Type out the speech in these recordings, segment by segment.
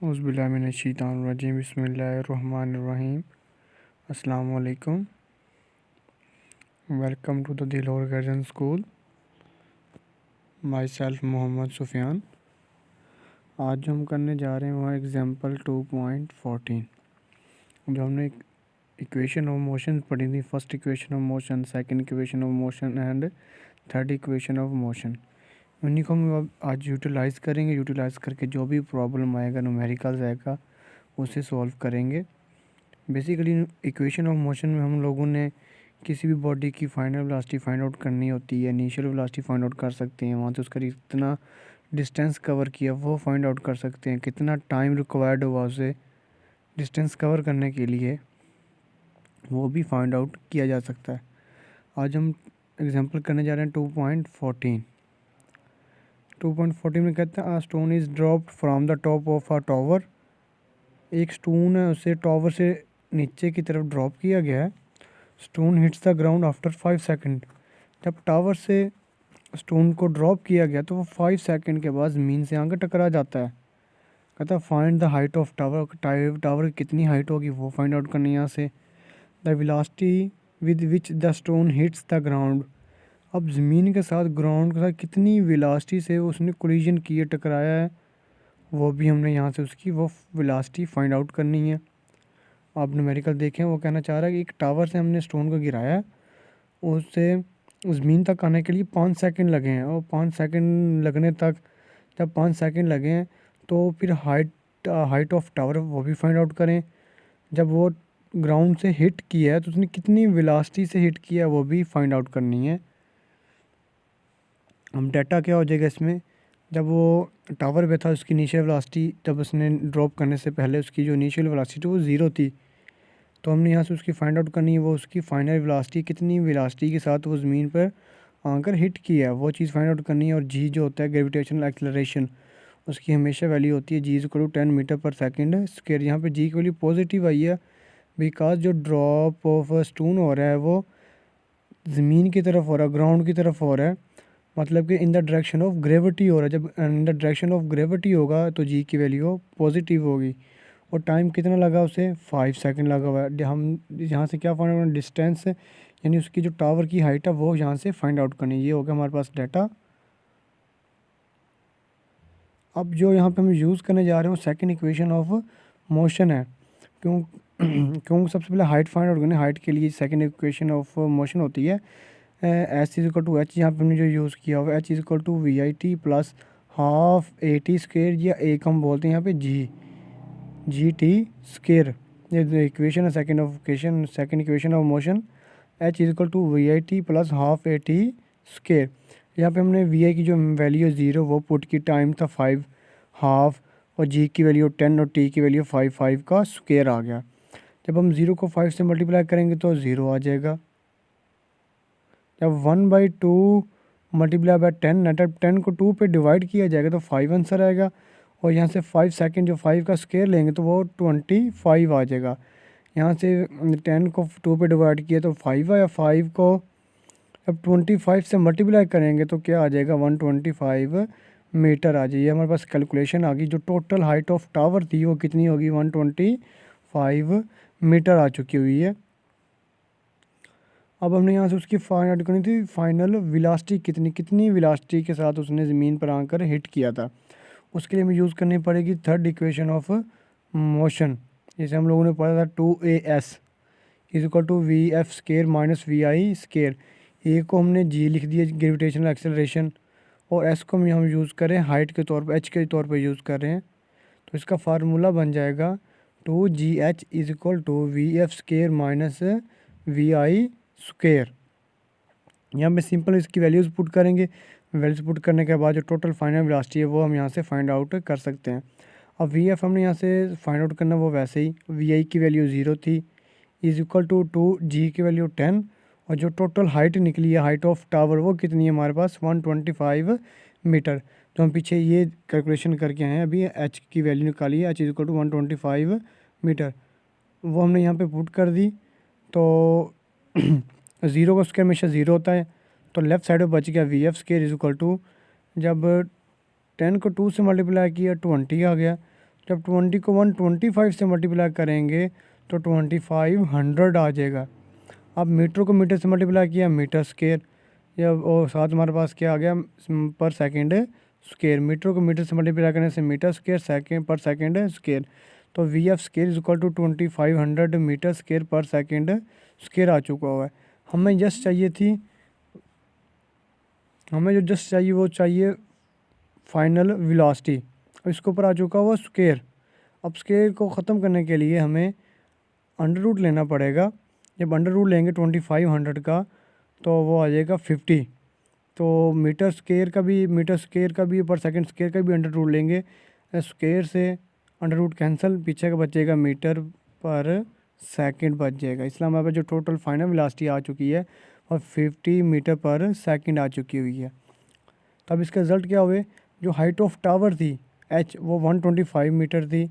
औज़ुबिल्लाहिमिनश्शैतानिर्रजीम बिस्मिल्लाहिर्रहमानिर्रहीम। अस्सलाम वालेकुम। Welcome to the Dilaur garden school. Myself Mohammad Sufiyan. आज जो हम करने जा रहे हैं वह एग्जाम्पल 2.14। जो हमने इक्वेशन ऑफ मोशन पढ़ी थी, first equation of motion, second equation of motion and third equation of motion, उन्हीं को हम अब आज यूटिलाइज़ करेंगे। यूटिलाइज़ करके जो भी प्रॉब्लम आएगा, न्यूमेरिकल्स आएगा, उसे सॉल्व करेंगे। बेसिकली इक्वेशन ऑफ मोशन में हम लोगों ने किसी भी बॉडी की फाइनल वेलोसिटी फाइंड आउट करनी होती है, इनिशियल वेलोसिटी फाइंड आउट कर सकते हैं, वहाँ से उसका कितना डिस्टेंस कवर किया वो फाइंड आउट कर सकते हैं, कितना टाइम रिक्वायर्ड हुआ उसे डिस्टेंस कवर करने के लिए, वो भी फाइंड आउट किया जा सकता है। आज हम एग्जांपल करने जा रहे हैं 2.14। 2.14 में कहते हैं, stone is dropped from the top of a tower. एक स्टोन है, उसे टावर से नीचे की तरफ ड्रॉप किया गया है। Stone hits the ground after 5 second. जब टावर से स्टोन को ड्रॉप किया गया तो वो 5 सेकंड के बाद ज़मीन से आकर टकरा जाता है। कहता है find the height of tower. Tower की कितनी हाइट होगी वो फाइंड आउट करनी है यहाँ से। The velocity with which the stone hits the ground. अब ज़मीन के साथ ग्राउंड के साथ कितनी वेलोसिटी से उसने कोलिजन किए, टकराया है, वो भी हमने यहाँ से उसकी वो वेलोसिटी फाइंड आउट करनी है। आप न्यूमेरिकल देखें, वो कहना चाह रहा है कि एक टावर से हमने स्टोन को गिराया है, उससे ज़मीन तक आने के लिए 5 सेकंड लगे हैं, और 5 सेकंड लगने तक जब 5 सेकंड लगे हैं तो फिर हाइट ऑफ टावर वो भी फाइंड आउट करें। जब वो ग्राउंड से हिट किया है तो उसने कितनी वेलोसिटी से हिट किया है वो भी फाइंड आउट करनी है। हम डाटा क्या हो जाएगा इसमें, जब वो टावर पे था उसकी इनिशियल वेलोसिटी, जब उसने ड्रॉप करने से पहले उसकी जो इनिशियल वेलोसिटी थी वो 0 थी, तो हमने यहाँ से उसकी फाइंड आउट करनी है वो उसकी फाइनल वेलोसिटी, कितनी वेलोसिटी के साथ वो ज़मीन पर आकर हिट किया है वो चीज़ फाइंड आउट करनी है। और जी जो होता है ग्रेविटेशनल एक्सेलरेशन, उसकी हमेशा वैल्यू होती है जी इज इक्वल टू 10 मीटर पर सेकंड स्क्वायर। यहाँ पे जी की वैल्यू पॉजिटिव आई है बिकॉज जो ड्रॉप ऑफ स्टोन हो रहा है वो ज़मीन की तरफ हो रहा है, ग्राउंड की तरफ हो रहा है, मतलब कि in the direction of gravity हो रहा है। जब in the direction of gravity होगा तो जी की वैल्यू पॉजिटिव होगी। और टाइम कितना लगा उसे, 5 सेकंड लगा हुआ है। हम यहाँ से क्या फाइंड आउट, डिस्टेंस यानी उसकी जो टावर की हाइट है वो यहाँ से फाइंड आउट करनी है। ये हो गया हमारे पास डाटा। अब जो यहाँ पे हम यूज़ करने जा रहे हैं वो सेकंड इक्वेशन ऑफ मोशन है। क्योंकि सबसे पहले हाइट फाइंड आउट करनी है। हाइट के लिए सेकंड इक्वेशन ऑफ मोशन होती है S is equal to H. यहाँ पे हमने जो यूज़ किया हुआ H is equal to V I T plus half A T square, या एक हम बोलते हैं यहाँ पे जी टी स्क्वेयर। ये इक्वेशन है second equation of motion. H is equal to V I T plus half A T square. यहाँ पे हमने वी आई की जो वैल्यू 0 वो पुट की, टाइम था 5 हाफ, और जी की वैल्यू 10 और टी की वैल्यू 5 का स्क्वेयर आ गया। जब हम 0 को 5 से मल्टीप्लाई करेंगे तो 0 आ जाएगा। जब 1/2 मल्टीप्लाई बाय 10 ना, जब 10 को 2 पे डिवाइड किया जाएगा तो 5 आंसर आएगा। और यहाँ से 5 सेकंड जो 5 का स्क्वायर लेंगे तो वो 25 आ जाएगा। यहाँ से 10 को 2 पे डिवाइड किया तो 5 आया। 5 को अब 25 से मल्टीप्लाई करेंगे तो क्या आ जाएगा, 125 मीटर आ जाइए। हमारे पास कैलकुलेशन आ गई। जो टोटल हाइट ऑफ टावर थी वो कितनी होगी, 125 मीटर आ चुकी हुई है। अब हमने यहाँ से उसकी फाइंड आउट करनी थी फाइनल वेलोसिटी कितनी वेलोसिटी के साथ उसने ज़मीन पर आकर हिट किया था। उसके लिए हमें यूज़ करनी पड़ेगी थर्ड इक्वेशन ऑफ मोशन, जैसे हम लोगों ने पढ़ा था 2as is equal to V F square minus we i square. A को हमने जी लिख दिया ग्रेविटेशनल एक्सेलरेशन, और एस को हम यूज़ करें हाइट के तौर पर, एच के तौर पर यूज़ कर रहे हैं, तो इसका फार्मूला बन जाएगा 2gh is equal to V F square minus we I square. यहाँ पे सिंपल इसकी वैल्यूज़ पुट करेंगे। वैल्यूज़ पुट करने के बाद जो टोटल फाइनल वेलोसिटी है वो हम यहाँ से फाइंड आउट कर सकते हैं। अब वी एफ हमने यहाँ से फाइंड आउट करना, वो वैसे ही वी आई की वैल्यू 0 थी, इज़ इक्वल टू 2g की वैल्यू 10, और जो टोटल हाइट निकली है हाइट ऑफ टावर वो कितनी है हमारे पास, 125 मीटर। तो हम पीछे ये कैलकुलेशन करके आए हैं, अभी एच की वैल्यू निकाली है, H is equal to 125 meter, वो हमने यहाँ पे पुट कर दी। तो 0 का स्क्वायर हमेशा 0 होता है, तो लेफ्ट साइड में बच गया V F square is equal to, जब 10 को 2 से मल्टीप्लाई किया 20 आ गया, जब 20 को 125 से मल्टीप्लाई करेंगे तो 2500 आ जाएगा। अब मीटर को मीटर से मल्टीप्लाई किया, मीटर स्क्वायर, या और साथ हमारे पास क्या आ गया, पर सेकंड स्क्वायर। मीटर को मीटर से मल्टीप्लाई करने से मीटर स्क्वायर, सेकंड पर सेकंड स्क्वायर। तो V F square is equal to 2500 meter square पर सेकंड स्क्वायर आ चुका हुआ है। हमें जस्ट चाहिए थी, हमें जो जस्ट चाहिए वो चाहिए फाइनल वेलोसिटी। अब इसके ऊपर आ चुका हुआ स्क्वायर। अब स्क्वायर को ख़त्म करने के लिए हमें अंडर रूट लेना पड़ेगा। जब अंडर रूट लेंगे 2500 का तो वो आ जाएगा 50। तो मीटर स्क्वायर का भी पर सेकंड स्क्वायर का भी अंडर रूट लेंगे। स्क्वायर से अंडर रूट कैंसिल, पीछे का बचेगा मीटर पर सेकंड बच जाएगा। इसलिए हमारे पास जो टोटल फाइनल वेलोसिटी आ चुकी है और 50 मीटर पर सेकंड आ चुकी हुई है। तब इसका रिज़ल्ट क्या हुए, जो हाइट ऑफ टावर थी एच वो 125 मीटर थी,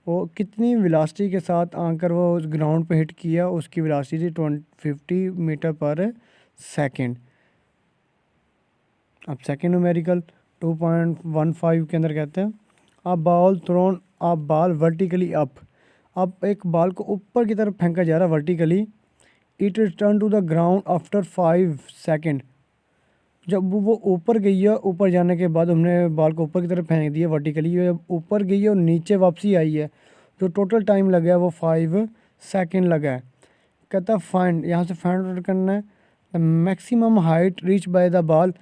वो कितनी वेलोसिटी के साथ आकर वो उस ग्राउंड पे हिट किया, उसकी वेलोसिटी थी 50 मीटर पर सेकंड। अब सेकंड न्यूमेरिकल 2.15 के अंदर कहते हैं अब बॉल थ्रोन, अब बॉल वर्टिकली अप। अब एक बॉल को ऊपर की तरफ फेंका जा रहा है vertically. It return to the ground after 5 second. जब वो ऊपर गई है, ऊपर जाने के बाद हमने बॉल को ऊपर की तरफ फेंक दिया वर्टिकली, ये ऊपर गई है और नीचे वापसी आई है, जो टोटल टाइम लगा है वो 5 सेकंड लगा है। कहता है फाइंड, यहाँ से फाइंड आउट करना है the maximum height reach by the ball.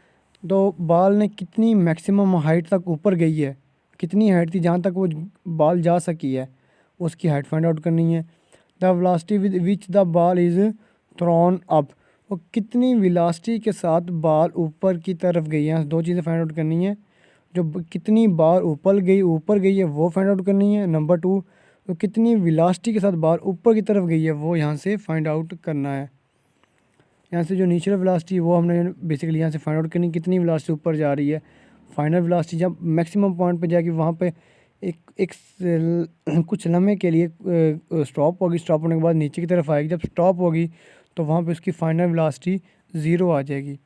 तो बॉल ने कितनी मैक्सिमम हाइट तक ऊपर गई है, कितनी हाइट थी जहाँ तक वो बॉल जा सकी है, उसकी हाइट फाइंड आउट करनी है। The velocity with which the ball is thrown up, वो कितनी वेलोसिटी के साथ बॉल ऊपर की तरफ गई है। दो चीज़ें फाइंड आउट करनी है, जो कितनी बार ऊपर गई है वो फाइंड आउट करनी है। नंबर 2, तो कितनी वेलोसिटी के साथ बॉल ऊपर की तरफ गई है वो यहाँ से फाइंड आउट करना है। यहाँ से जो इनिशियल वेलोसिटी वो हमने बेसिकली यहाँ से फाइंड आउट करनी, कितनी वेलोसिटी ऊपर जा रही है। फाइनल वेलोसिटी जब मैक्सिमम पॉइंट पे जाएगी वहाँ पे कुछ लम्हे के लिए स्टॉप होगी, स्टॉप होने के बाद नीचे की तरफ आएगी। जब स्टॉप होगी तो वहाँ पे उसकी फाइनल वेलोसिटी 0 आ जाएगी।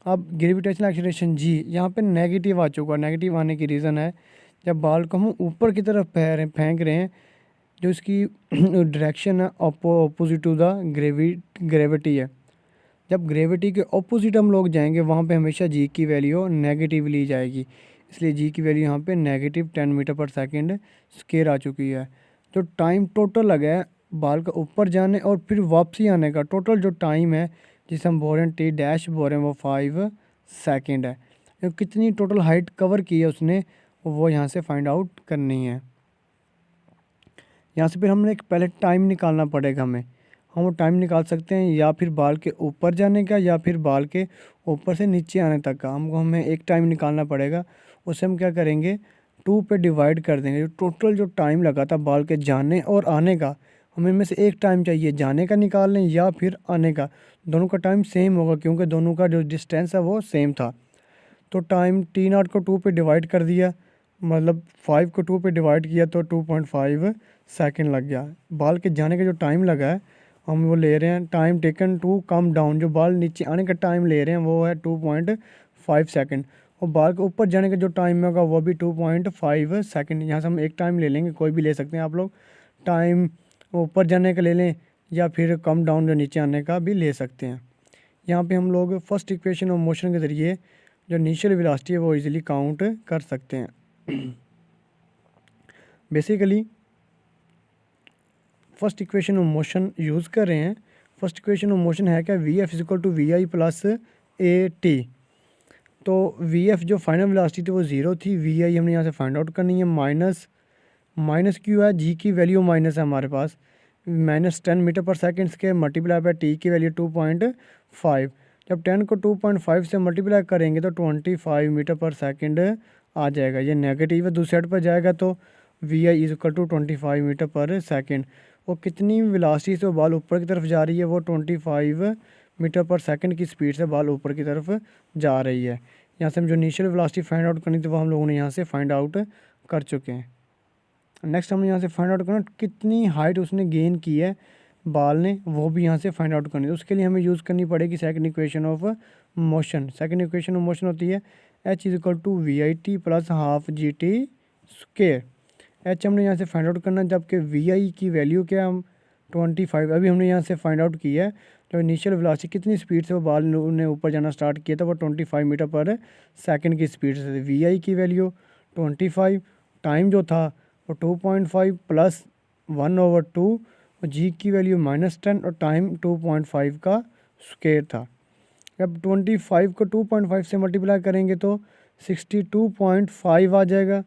अब ग्रेविटेशनल एक्सीलरेशन जी, यहाँ पे नेगेटिव आ चुका है। नेगेटिव आने की रीज़न है, जब बॉल को हम ऊपर की तरफ फेंक रहे हैं, जो इसकी डायरेक्शन है अपोजिट टू द ग्रेविटी है। जब ग्रेविटी के ऑपोजिट हम लोग जाएंगे वहाँ पे हमेशा जी की वैल्यू नेगेटिव ली जाएगी, इसलिए जी की वैल्यू यहाँ पे नेगेटिव 10 मीटर पर सेकंड स्क्वायर आ चुकी है। जो टाइम टोटल लगा है बॉल का ऊपर जाने और फिर वापसी आने का, टोटल जो टाइम है जिसे हम बोल रहे हैं टी डैश बोल रहे हैं, वो 5 सेकेंड है। तो कितनी टोटल हाइट कवर की है उसने, वो यहाँ से फाइंड आउट करनी है। यहाँ से फिर हमने एक पहले टाइम निकालना पड़ेगा हमें। हम वो टाइम निकाल सकते हैं या फिर बॉल के ऊपर जाने का या फिर बॉल के ऊपर से नीचे आने तक का। हमें एक टाइम निकालना पड़ेगा। उसे हम क्या करेंगे, 2 पे डिवाइड कर देंगे। जो टोटल जो टाइम लगा था बॉल के जाने और आने का, हमें इनमें से एक टाइम चाहिए जाने का निकाल लें या फिर आने का। दोनों का टाइम सेम होगा क्योंकि दोनों का जो डिस्टेंस है वो सेम था। तो टाइम T0 को 2 पे डिवाइड कर दिया, मतलब 5 को 2 पे डिवाइड किया तो 2.5 सेकंड लग गया। बॉल के जाने का जो टाइम लगा है हम वो ले रहे हैं time taken to come down. जो बॉल नीचे आने का टाइम ले रहे हैं वो है 2.5 सेकंड, और बॉल के ऊपर जाने का जो टाइम होगा वो भी 2.5 सेकंड। यहाँ से हम एक टाइम ले लेंगे, कोई भी ले सकते हैं आप लोग। टाइम ऊपर जाने का ले लें या फिर कम डाउन जो नीचे आने का भी ले सकते हैं। यहाँ पे हम लोग फर्स्ट इक्वेशन ऑफ मोशन के ज़रिए जो इनिशियल वेलोसिटी है वो इजीली काउंट कर सकते हैं। Basically first equation of motion use कर रहे हैं। फर्स्ट इक्वेशन ऑफ मोशन है क्या, V F equal to V I plus A T. तो वी एफ जो फाइनल वेलोसिटी थी वो 0 थी, वी आई हमने यहाँ से फाइंड आउट करनी है। माइनस क्यों है, जी की वैल्यू माइनस है हमारे पास, -10 मीटर पर सेकंड के मल्टीप्लाई बाय टी की वैल्यू 2.5। जब 10 को 2.5 से मल्टीप्लाई करेंगे तो 25 मीटर पर सेकंड आ जाएगा। ये नेगेटिव है, दूसरी साइड पर जाएगा तो V I is equal to 25 meter पर सेकंड। और कितनी वेलोसिटी से बॉल ऊपर की तरफ जा रही है, वो 25 मीटर पर सेकंड की स्पीड से बॉल ऊपर की तरफ जा रही है। यहाँ से हम जो इनिशियल वेलोसिटी फाइंड आउट करनी थी वो हम लोगों ने यहाँ से फाइंड आउट कर चुके हैं। नेक्स्ट हमने यहाँ से फाइंड आउट करना कितनी हाइट उसने गेन की है बॉल ने, वो भी यहाँ से फाइंड आउट करनी है। उसके लिए हमें यूज़ करनी पड़ेगी second equation of motion. Second equation of motion होती है H is equal to V I T plus half G T square. H हमने यहाँ से फाइंड आउट करना, जबकि वी आई की वैल्यू क्या हम 25 अभी हमने यहाँ से फाइंड आउट किया है। तो इनिशियल वेलोसिटी कितनी स्पीड से वो बाल ने ऊपर जाना स्टार्ट किया था, वो 25 मीटर पर सेकंड की स्पीड से। वी आई की वैल्यू 25, टाइम जो था वो 2.5 प्लस 1/2, और जी की वैल्यू -10 और टाइम 2.5 का स्क्वायर था। अब 25 को 2.5 से मल्टीप्लाई करेंगे तो 62.5 आ जाएगा,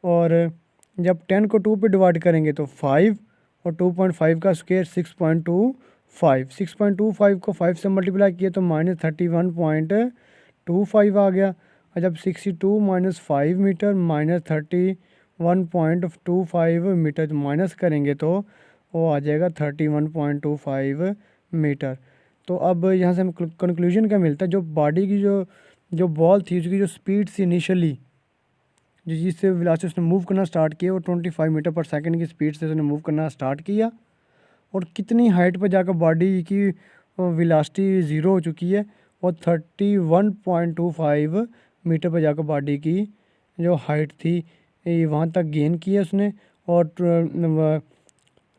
और जब 10 को 2 पे डिवाइड करेंगे तो 5, और 2.5 का स्क्वायर 6.25। 6.25 को 5 से मल्टीप्लाई किए तो -31.25 आ गया। और जब 62 - 5 मीटर -31.25 मीटर माइनस करेंगे तो वो आ जाएगा 31.25 मीटर। तो अब यहाँ से हम कंक्लूजन क्या मिलता है, जो बॉडी की जो बॉल थी उसकी जो स्पीड थी इनिशियली, जिससे वेलोसिटी उसने मूव करना स्टार्ट किया, वो 25 मीटर पर सेकंड की स्पीड से उसने मूव करना स्टार्ट किया। और कितनी हाइट पर जाकर बॉडी की वेलोसिटी ज़ीरो हो चुकी है, और 31.25 मीटर पर जाकर बॉडी की जो हाइट थी वहाँ तक गेन किया उसने, और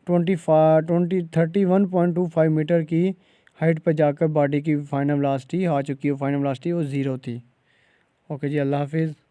31.25 मीटर की हाइट पर जाकर बॉडी की फाइनल वेलोसिटी आ चुकी है। फाइनल वेलोसिटी वो ज़ीरो थी। ओके जी, अल्लाह हाफिज़।